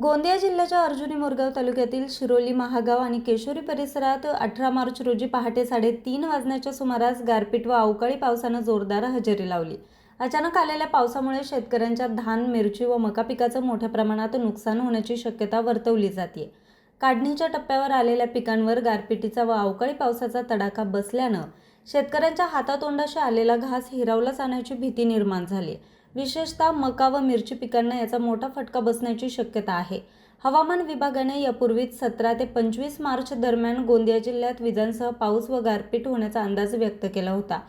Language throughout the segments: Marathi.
गोंदिया जिल्ह्याच्या अर्जुनी मोरगाव तालुक्यातील शिरोली महागाव आणि केशोरी परिसरात 18 मार्च रोजी पहाटे 3:30 वाजण्याच्या सुमारास गारपीट व अवकाळी पावसानं जोरदार हजेरी लावली. अचानक आलेल्या पावसामुळे शेतकऱ्यांच्या धान, मिरची व मका पिकाचं मोठ्या प्रमाणात नुकसान होण्याची शक्यता वर्तवली जाते. काढणीच्या टप्प्यावर आलेल्या पिकांवर गारपिटीचा व अवकाळी पावसाचा तडाखा बसल्यानं शेतकऱ्यांच्या हातातोंडाशी आलेला घास हिरावला जाण्याची भीती निर्माण झाली. विशेषतः मका व मिरची पिकांना याचा मोठा फटका बसण्याची शक्यता आहे. हवामान विभागाने यापूर्वीच 17 ते 25 मार्च दरम्यान गोंदिया जिल्ह्यात विजांसह पाऊस व गारपीट होण्याचा अंदाज व्यक्त केला होता.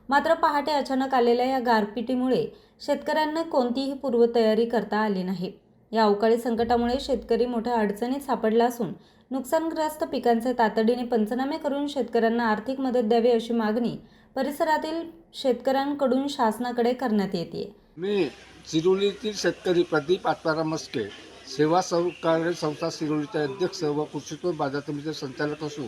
मात्र पहाटे अचानक आलेल्या या गारपिटीमुळे शेतकऱ्यांना कोणतीही पूर्वतयारी करता आली नाही. या अवकाळी संकटामुळे शेतकरी मोठ्या अडचणीत सापडला असून नुकसानग्रस्त पिकांचे तातडीने पंचनामे करून शेतकऱ्यांना आर्थिक मदत द्यावी अशी मागणी परिसरातील शेतकऱ्यांकडून शासनाकडे करण्यात येते. मी शिरोलीतील शेतकरी प्रदीप आत्माराम मस्के, सेवा सहकारी संस्था शिरोलीचे अध्यक्ष व कृषीतोड बाजार समितीचे संचालक असून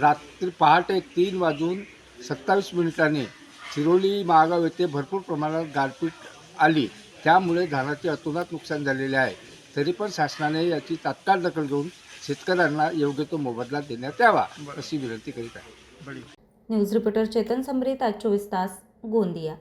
रात्री पहाटे 3:27 शिरोली महागाव येथे भरपूर प्रमाणात गारपीट आली. त्यामुळे धानाचे अतोनात नुकसान झालेले आहे. तरी पण शासनाने याची तात्काळ दखल घेऊन शेतकऱ्यांना योग्य तो मोबदला देण्यात यावा अशी विनंती करीत आहे. न्यूज रिपोर्टर चेतन समरीत, आज 24 तास, गोंदिया.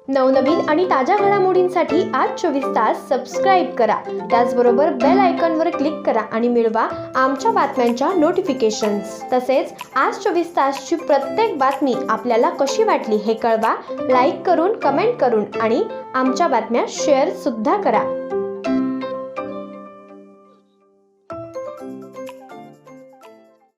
नवनवीन आणि ताज्या घडामोडींसाठी आज 24 तास सबस्क्राईब करा. त्याचबरोबर बेल आयकॉनवर क्लिक करा आणि मिळवा आमच्या बातम्यांच्या नोटिफिकेशन्स. तसेच आज 24 तासची प्रत्येक बातमी आपल्याला कशी वाटली हे कळवा. लाईक करून, कमेंट करून आणि आमच्या बातम्या शेअर सुद्धा करा.